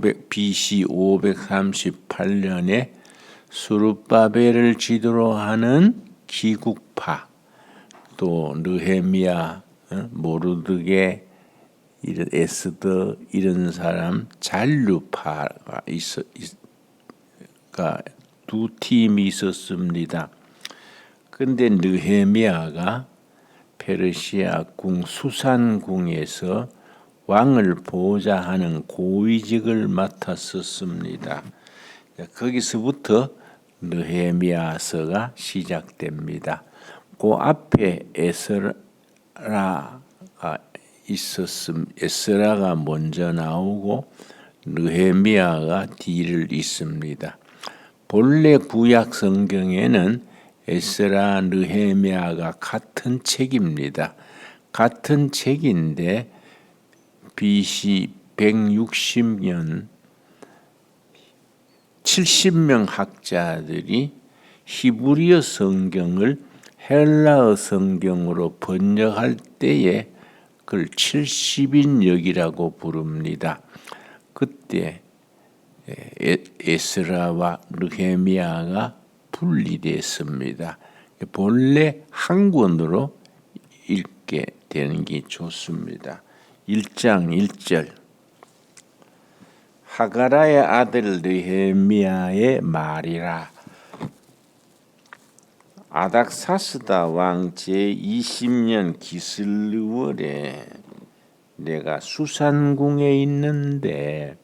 BC 538년에 스룹바벨을 지도로 하는 기국파, 또 느헤미야, 모르드게, 에스더 이런 사람 잔류파가 두 팀이 있었습니다. 근데 느헤미야가 페르시아 궁 수산궁에서 왕을 보좌하는 고위직을 맡았었습니다. 거기서부터 느헤미야서가 시작됩니다. 그 앞에 에스라가 에스라가 먼저 나오고 느헤미야가 뒤를 잇습니다. 본래 구약 성경에는 에스라, 느헤미야가 같은 책입니다. 같은 책인데 BC 160년 70명 학자들이 히브리어 성경을 헬라어 성경으로 번역할 때에 그걸 70인역이라고 부릅니다. 그때 에스라와 느헤미야가 분리됐습니다. 본래 한 권으로 읽게 되는 게 좋습니다. 1장 1절 하가라의 아들 느헤미야의 말이라. 아닥사스다 왕 제20년 기슬르월에 내가 수산궁에 있는데,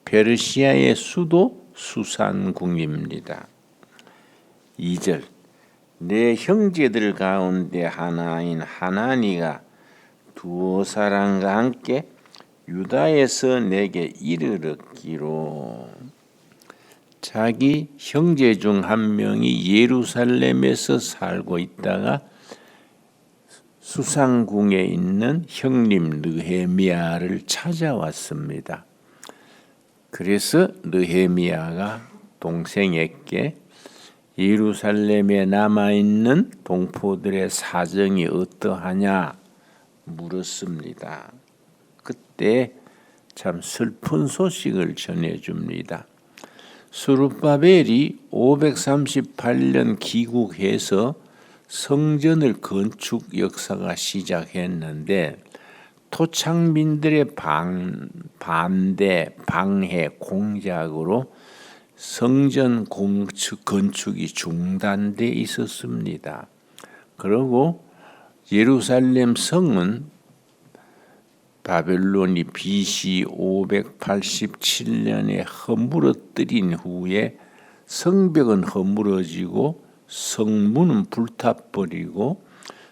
페르시아의 수도 수산궁입니다. 2절 내 형제들 가운데 하나인 하나니가 두어 사람과 함께 유다에서 내게 이르렀기로. 자기 형제 중 한 명이 예루살렘에서 살고 있다가 수산궁에 있는 형님 느헤미야를 찾아왔습니다. 그래서 느헤미야가 동생에게 예루살렘에 남아있는 동포들의 사정이 어떠하냐 물었습니다. 그때 참 슬픈 소식을 전해줍니다. 스룹바벨이 538년 기국해서 성전을 건축 역사가 시작했는데, 토착민들의 반대, 방해, 공작으로 성전 건축이 중단돼 있었습니다. 그리고 예루살렘 성은 바벨론이 BC 587년에 허물어뜨린 후에 성벽은 허물어지고 성문은 불타버리고,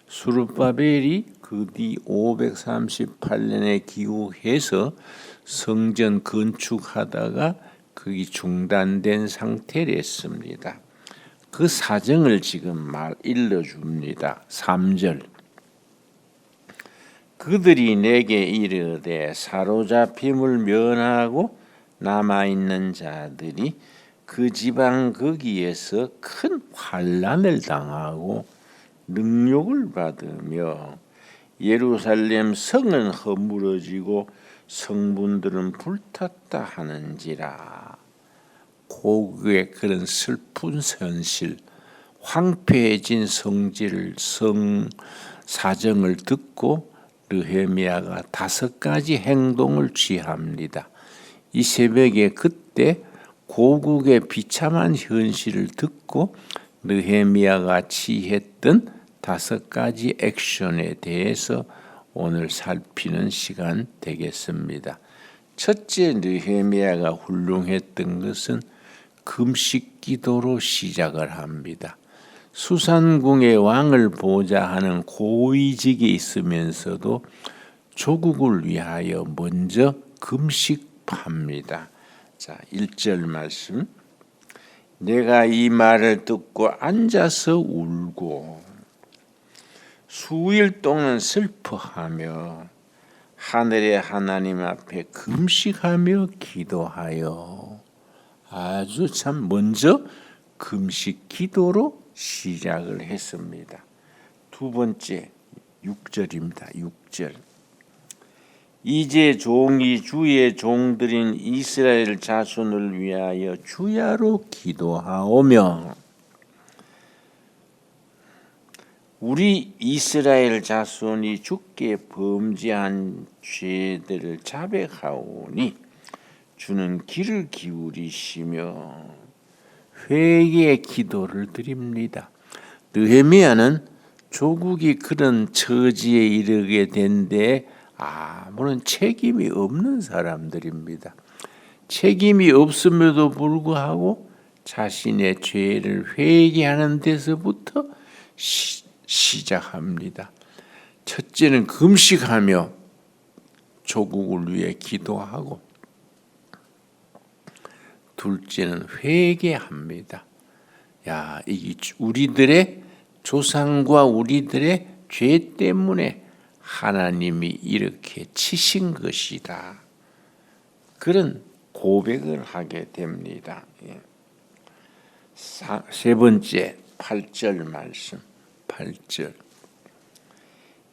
스룹바벨이 그 뒤 538년에 기국해서 성전 건축하다가 그게 중단된 상태랬습니다. 그 사정을 지금 일러줍니다. 3절 그들이 내게 이르되 사로잡힘을 면하고 남아있는 자들이 그 지방 거기에서 큰 환난을 당하고 능욕을 받으며 예루살렘 성은 허물어지고 성문들은 불탔다 하는지라. 고국의 그런 슬픈 현실, 황폐해진 사정을 듣고 느헤미야가 5가지 행동을 취합니다. 이 새벽에 그때 고국의 비참한 현실을 듣고 느헤미야가 취했던 5가지 액션에 대해서 오늘 살피는 시간 되겠습니다. 첫째, 느헤미야가 훌륭했던 것은 금식 기도로 시작을 합니다. 수산궁의 왕을 보좌하는 고위직에 있으면서도 조국을 위하여 먼저 금식합니다. 자, 1절 말씀. 내가 이 말을 듣고 앉아서 울고 수일 동안 슬퍼하며 하늘의 하나님 앞에 금식하며 기도하여. 아주 참 먼저 금식 기도로 시작을 했습니다. 두 번째 6절입니다. 6절 이제 종이 주의 종들인 이스라엘 자손을 위하여 주야로 기도하오며 우리 이스라엘 자손이 주께 범죄한 죄들을 자백하오니 주는 귀를 기울이시며 회개의 기도를 드립니다. 느헤미야는 조국이 그런 처지에 이르게 된 데 아무런 책임이 없는 사람들입니다. 책임이 없음에도 불구하고 자신의 죄를 회개하는 데서부터 시작합니다. 첫째는 금식하며 조국을 위해 기도하고 둘째는 회개합니다. 야, 이게 우리들의 조상과 우리들의 죄 때문에 하나님이 이렇게 치신 것이다. 그런 고백을 하게 됩니다. 세 번째 8절 말씀 8절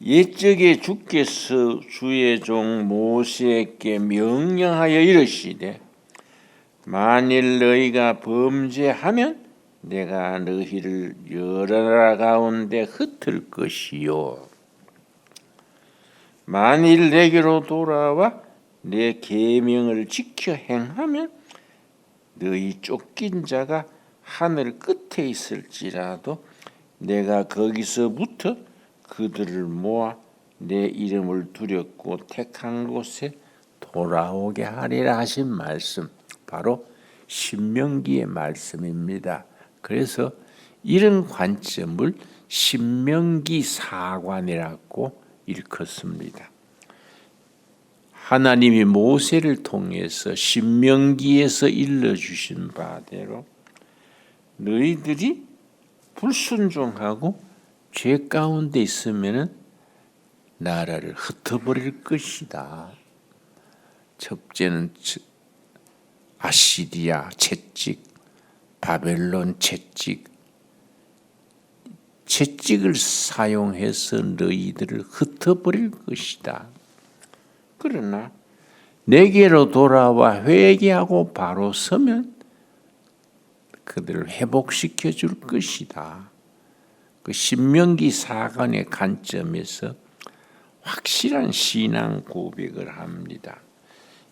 옛적에 주께서 주의 종 모세에게 명령하여 이르시되 만일 너희가 범죄하면 내가 너희를 여러 나라 가운데 흩을 것이요 만일 내게로 돌아와 내 계명을 지켜 행하면 너희 쫓긴 자가 하늘 끝에 있을지라도 내가 거기서부터 그들을 모아 내 이름을 두렵고 택한 곳에 돌아오게 하리라 하신 말씀, 바로 신명기의 말씀입니다. 그래서 이런 관점을 신명기 사관이라고 일컫습니다. 하나님이 모세를 통해서 신명기에서 일러주신 바대로 너희들이 불순종하고 죄 가운데 있으면 나라를 흩어버릴 것이다. 첫째는 아시리아 채찍, 바벨론 채찍을 사용해서 너희들을 흩어버릴 것이다. 그러나 내게로 돌아와 회개하고 바로 서면 그들을 회복시켜 줄 것이다. 그 신명기 사관의 관점에서 확실한 신앙 고백을 합니다.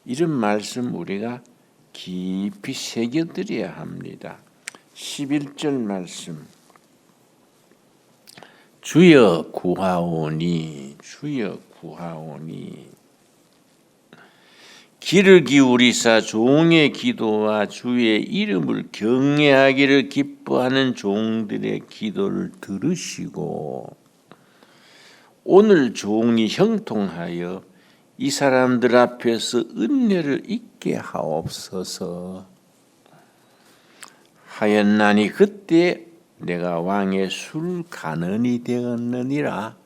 이런 말씀 우리가 깊이 새겨드려야 합니다. 11절 말씀 주여 구하오니 주여 구하오니 귀를 기울이사 종의 기도와 주의 이름을 경외하기를 기뻐하는 종들의 기도를 들으시고 오늘 종이 형통하여 이 사람들 앞에서 은혜를 잊게 하옵소서. 하였나니 그때 내가 왕의 술 간언이 되었느니라.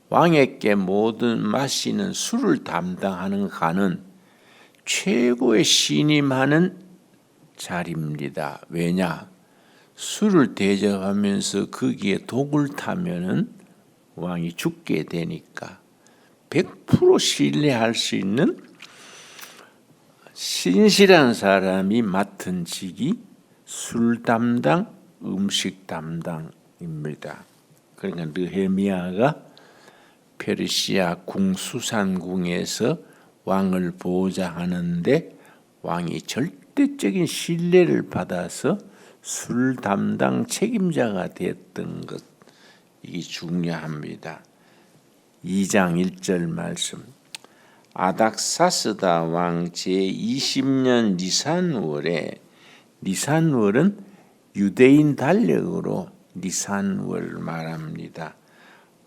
왕에게 모든 마시는 술을 담당하는 간은 최고의 신임하는 자리입니다. 왜냐? 술을 대접하면서 거기에 독을 타면은 왕이 죽게 되니까 100% 신뢰할 수 있는 신실한 사람이 맡은 직이 술 담당, 음식 담당입니다. 그러니까 느헤미야가 페르시아 궁수산궁에서 왕을 보좌하는데 왕이 절대적인 신뢰를 받아서 술 담당 책임자가 됐던 것, 이게 중요합니다. 2장 1절 말씀 아닥사스다 왕 제20년 니산월에, 니산월은 유대인 달력으로 니산월 말합니다.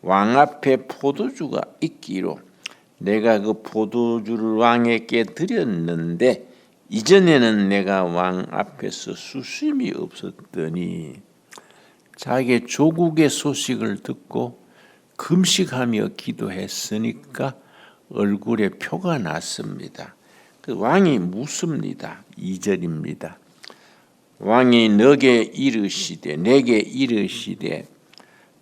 왕 앞에 포도주가 있기로 내가 그 포도주를 왕에게 드렸는데 이전에는 내가 왕 앞에서 수심이 없었더니 자기 조국의 소식을 듣고 금식하며 기도했으니까 얼굴에 표가 났습니다. 그 왕이 묻습니다. 2절입니다. 왕이 내게 이르시되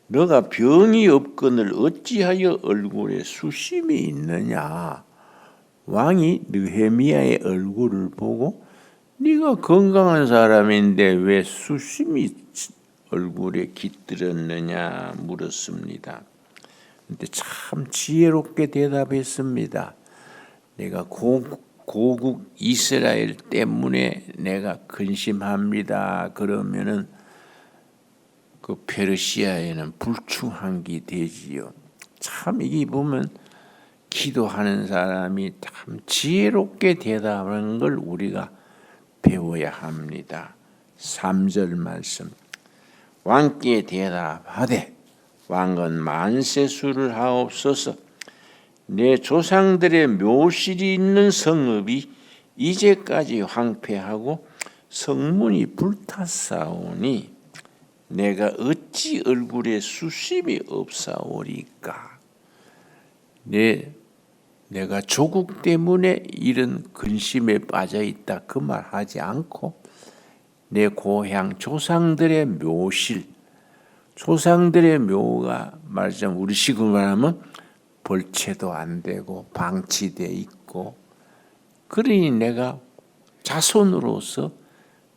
너가 병이 없거늘 어찌하여 얼굴에 수심이 있느냐. 왕이 느헤미야의 얼굴을 보고 네가 건강한 사람인데 왜 수심이 얼굴에 깃들었느냐 물었습니다. 근데 참 지혜롭게 대답했습니다. 내가 고국 이스라엘 때문에 내가 근심합니다. 그러면은 그 페르시아에는 불충한기 되지요. 참 이게 보면 기도하는 사람이 참 지혜롭게 대답하는 걸 우리가 배워야 합니다. 3절 말씀. 왕께 대답하되 왕은 만세수를 하옵소서. 내 조상들의 묘실이 있는 성읍이 이제까지 황폐하고 성문이 불탔사오니 내가 어찌 얼굴에 수심이 없사오리까. 내가 조국 때문에 이런 근심에 빠져 있다 그 말 하지 않고 내 고향 조상들의 묘실, 조상들의 묘가 말하자면 우리식으로 말하면 벌채도 안 되고 방치돼 있고, 그러니 내가 자손으로서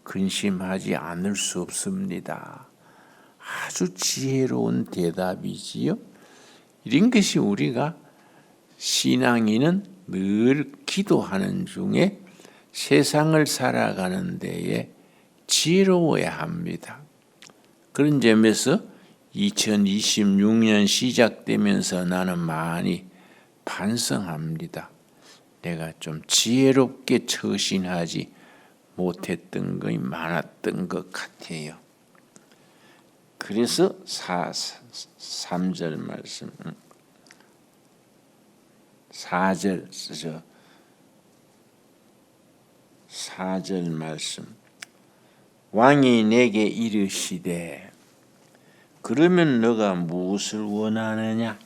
근심하지 않을 수 없습니다. 아주 지혜로운 대답이지요. 이런 것이 우리가 신앙인은 늘 기도하는 중에 세상을 살아가는 데에 지혜로워야 합니다. 그런 점에서 2026년 시작되면서 나는 많이 반성합니다. 내가 좀 지혜롭게 처신하지 못했던 것이 많았던 것 같아요. 그래서 3절 말씀, 4절 말씀. 왕이 내게 이르시되 그러면 너가 무엇을 원하느냐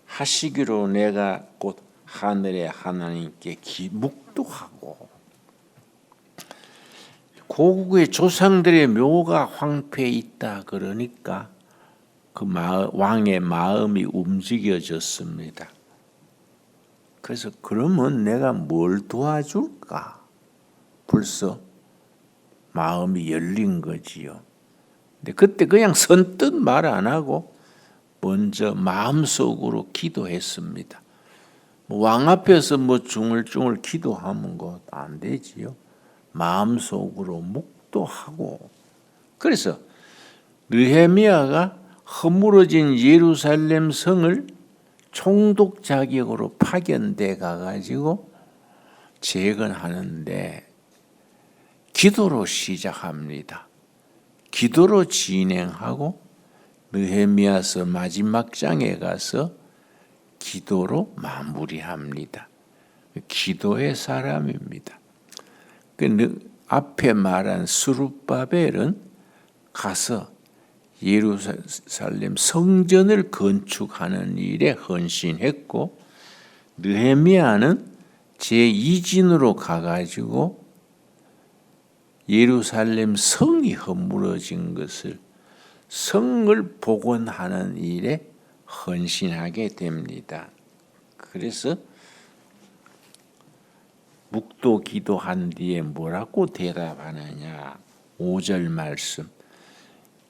하시기로 내가 곧 하늘의 하나님께 묵도하고 고국의 조상들의 묘가 황폐해 있다 그러니까 그 왕의 마음이 움직여졌습니다. 그래서 그러면 내가 뭘 도와줄까? 벌써 마음이 열린 거지요. 근데 그때 그냥 선뜻 말 안 하고 먼저 마음속으로 기도했습니다. 왕 앞에서 중얼중얼 기도하면 안 되지요. 마음속으로 묵도하고. 그래서 느헤미야가 허물어진 예루살렘 성을 총독 자격으로 파견돼 가가지고 재건하는데 기도로 시작합니다. 기도로 진행하고 느헤미야서 마지막 장에 가서 기도로 마무리합니다. 기도의 사람입니다. 앞에 말한 스룹바벨은 가서 예루살렘 성전을 건축하는 일에 헌신했고, 느헤미야는 제2진으로 가가지고 예루살렘 성이 허물어진 것을 성을 복원하는 일에 헌신하게 됩니다. 그래서 묵도 기도한 뒤에 뭐라고 대답하느냐. 5절 말씀.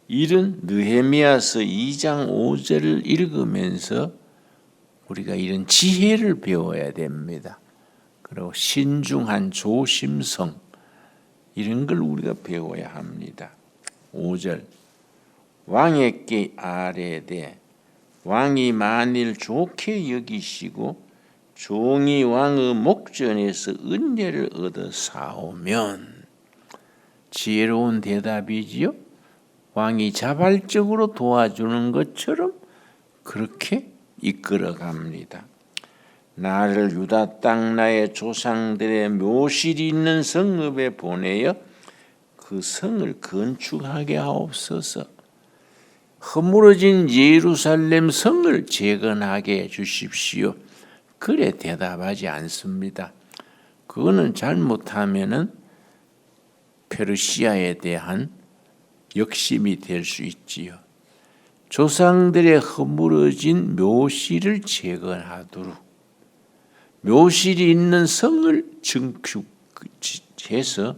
이런 느헤미야서 2장 5절을 읽으면서 우리가 이런 지혜를 배워야 됩니다. 그리고 신중한 조심성, 이런 걸 우리가 배워야 합니다. 5절. 왕에게 아뢰되 왕이 만일 좋게 여기시고 종이 왕의 목전에서 은혜를 얻어 사오면, 지혜로운 대답이지요. 왕이 자발적으로 도와주는 것처럼 그렇게 이끌어 갑니다. 나를 유다 땅 나의 조상들의 묘실이 있는 성읍에 보내어 그 성을 건축하게 하옵소서. 허물어진 예루살렘 성을 재건하게 해 주십시오. 그래 대답하지 않습니다. 그거는 잘못하면은 페르시아에 대한 역심이 될 수 있지요. 조상들의 허물어진 묘실을 재건하도록 묘실이 있는 성을 증축해서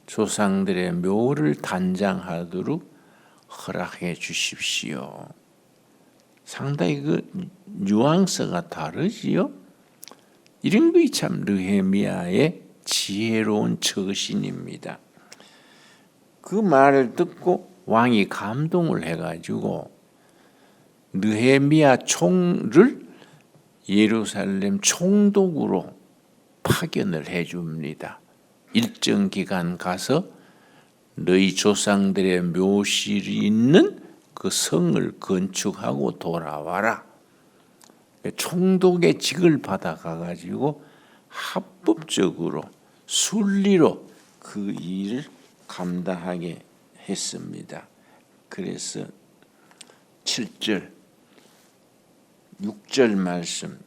조상들의 묘를 단장하도록 허락해 주십시오. 상당히 그 뉘앙스가 다르지요. 이런 것이 참 느헤미야의 지혜로운 처신입니다. 그 말을 듣고 왕이 감동을 해가지고 느헤미야 총를 예루살렘 총독으로 파견을 해줍니다. 일정 기간 가서 너희 조상들의 묘실이 있는 그 성을 건축하고 돌아와라. 총독의 직을 받아가가지고 합법적으로 순리로 그 일을 감당하게 했습니다. 그래서 7절, 6절 말씀.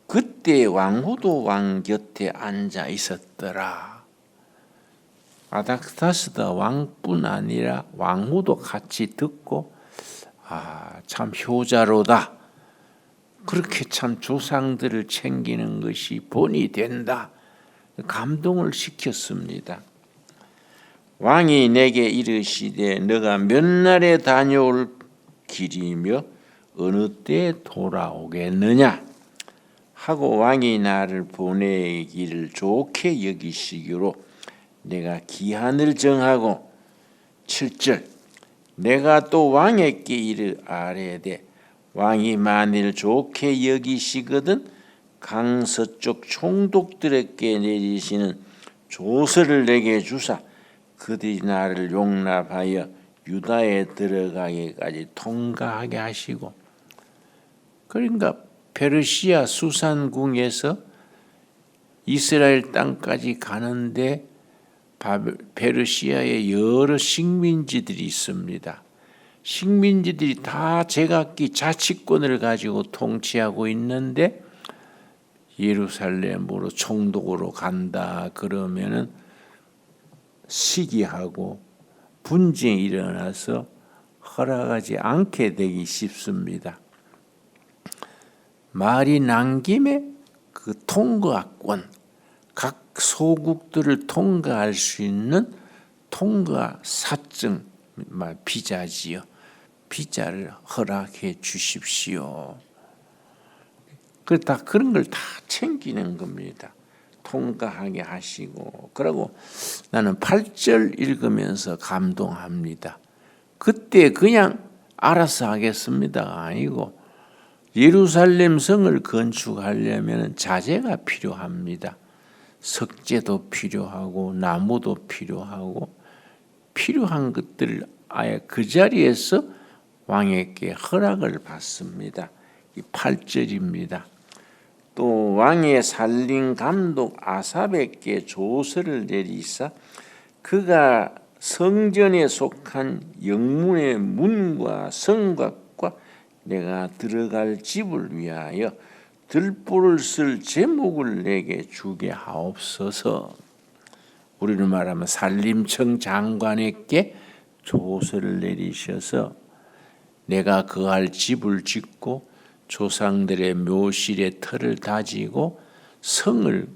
그때 왕후도 왕 곁에 앉아 있었더라. 아닥사스다 왕뿐 아니라 왕후도 같이 듣고 참 효자로다. 그렇게 참 조상들을 챙기는 것이 본이 된다. 감동을 시켰습니다. 왕이 내게 이르시되 너가 몇 날에 다녀올 길이며 어느 때에 돌아오겠느냐 하고 왕이 나를 보내기를 좋게 여기시기로 내가 기한을 정하고 7절 내가 또 왕에게 이르 아뢰되 왕이 만일 좋게 여기시거든 강서쪽 총독들에게 내리시는 조서를 내게 주사 그들이 나를 용납하여 유다에 들어가기까지 통과하게 하시고. 그러니까 페르시아 수산궁에서 이스라엘 땅까지 가는데 페르시아에 여러 식민지들이 있습니다. 식민지들이 다 제각기 자치권을 가지고 통치하고 있는데 예루살렘으로 총독으로 간다 그러면은 시기하고 분쟁이 일어나서 허락하지 않게 되기 쉽습니다. 말이 난 김에 그 통과권, 각 소국들을 통과할 수 있는 통과 사증, 비자지요. 비자를 허락해 주십시오. 그런 걸 다 챙기는 겁니다. 통과하게 하시고. 그러고 나는 8절 읽으면서 감동합니다. 그때 그냥 알아서 하겠습니다 아니고 예루살렘 성을 건축하려면 자재가 필요합니다. 석재도 필요하고 나무도 필요하고 필요한 것들을 아예 그 자리에서 왕에게 허락을 받습니다. 이 8절입니다. 또 왕의 살림 감독 아삽에게 조서를 내리사 그가 성전에 속한 영문의 문과 성곽과 내가 들어갈 집을 위하여 들보를 쓸 제목을 내게 주게 하옵소서. 우리를 말하면 산림청 장관에게 조서를 내리셔서 내가 거할 집을 짓고 조상들의 묘실의 터를 다지고 성을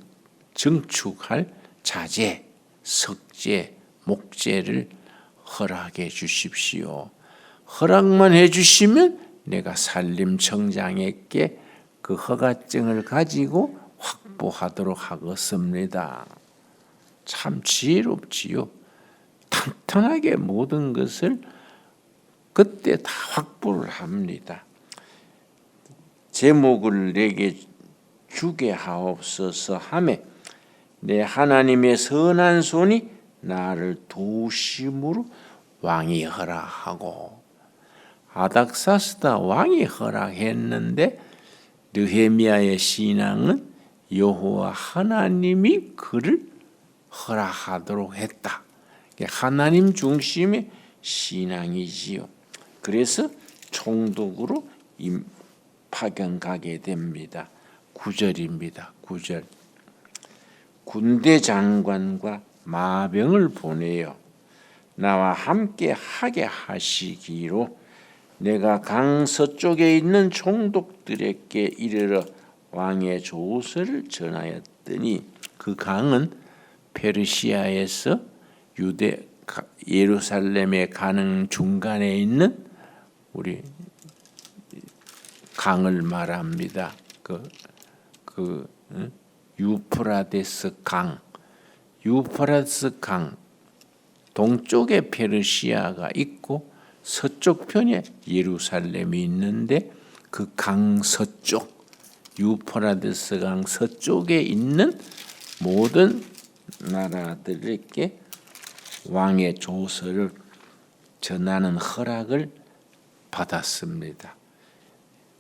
증축할 자재, 석재, 목재를 허락해 주십시오. 허락만 해주시면 내가 산림청장에게 그 허가증을 가지고 확보하도록 하겠습니다. 참 지혜롭지요. 탄탄하게 모든 것을 그때 다 확보를 합니다. 제목을 내게 주게 하옵소서 하매 내 하나님의 선한 손이 나를 도우심으로 왕이 허락하고. 아닥사스다 왕이 허락했는데 느헤미야의 신앙은 여호와 하나님이 그를 허락하도록 했다. 하나님 중심의 신앙이지요. 그래서 총독으로 파견 가게 됩니다. 9절입니다. 9절. 군대 장관과 마병을 보내어 나와 함께 하게 하시기로 내가 강서쪽에 있는 총독들에게 이르러 왕의 조서를 전하였더니 그 강은 페르시아에서 예루살렘에 가는 중간에 있는 우리 강을 말합니다. 유프라데스 강, 유프라데스 강 동쪽에 페르시아가 있고 서쪽 편에 예루살렘이 있는데 그 강 서쪽, 유프라데스 강 서쪽에 있는 모든 나라들에게 왕의 조서를 전하는 허락을 받았습니다.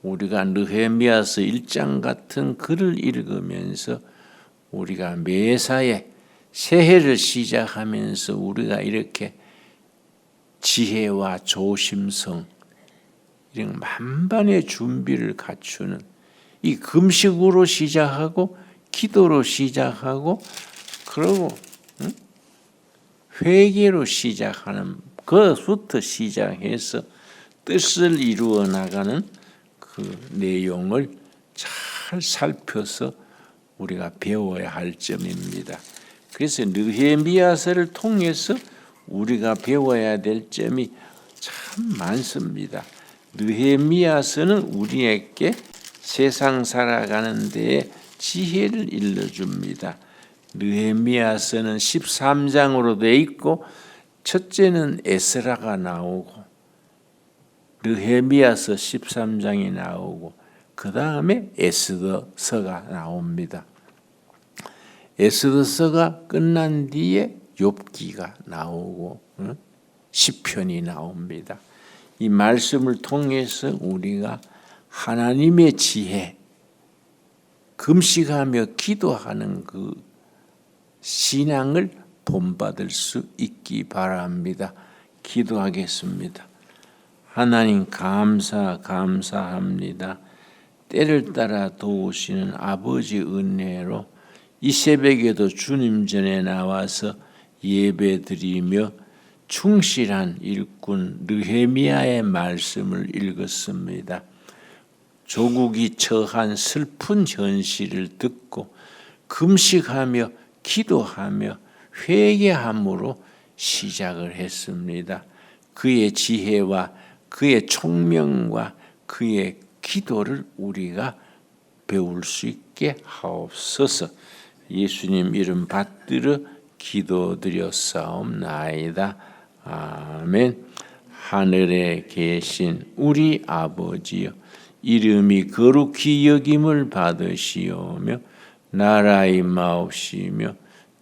우리가 느헤미야서 1장 같은 글을 읽으면서 우리가 매사에 새해를 시작하면서 우리가 이렇게 지혜와 조심성 이런 만반의 준비를 갖추는 이 금식으로 시작하고 기도로 시작하고 그리고 회개로 시작하는 그것부터 시작해서 뜻을 이루어 나가는 그 내용을 잘 살펴서 우리가 배워야 할 점입니다. 그래서 느헤미야서를 통해서 우리가 배워야 될 점이 참 많습니다. 느헤미야서는 우리에게 세상 살아가는 데에 지혜를 일러줍니다. 느헤미야서는 13장으로 되어 있고 첫째는 에스라가 나오고 느헤미야서 13장이 나오고 그 다음에 에스더서가 나옵니다. 에스더서가 끝난 뒤에 욥기가 나오고 시편이 나옵니다. 이 말씀을 통해서 우리가 하나님의 지혜, 금식하며 기도하는 그 신앙을 본받을 수 있기 바랍니다. 기도하겠습니다. 하나님 감사합니다. 때를 따라 도우시는 아버지 은혜로 이 새벽에도 주님 전에 나와서 예배드리며 충실한 일꾼 느헤미야의 말씀을 읽었습니다. 조국이 처한 슬픈 현실을 듣고 금식하며 기도하며 회개함으로 시작을 했습니다. 그의 지혜와 그의 총명과 그의 기도를 우리가 배울 수 있게 하옵소서. 예수님 이름 받들어 기도드렸사옵나이다. 아멘. 하늘에 계신 우리 아버지여, 이름이 거룩히 여김을 받으시오며 나라의 마옵시며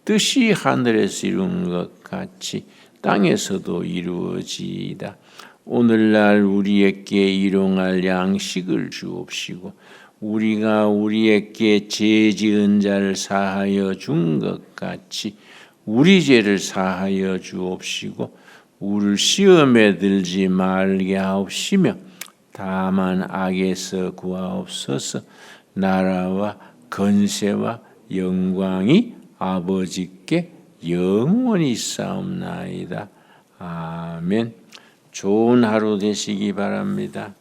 뜻이 하늘에서 이룬 것 같이 땅에서도 이루어지이다. 오늘날 우리에게 일용할 양식을 주옵시고 우리가 우리에게 죄 지은 자를 사하여 준 것 같이 우리 죄를 사하여 주옵시고 우리를 시험에 들지 말게 하옵시며 다만 악에서 구하옵소서. 나라와 권세와 영광이 아버지께 영원히 있사옵나이다. 아멘. 좋은 하루 되시기 바랍니다.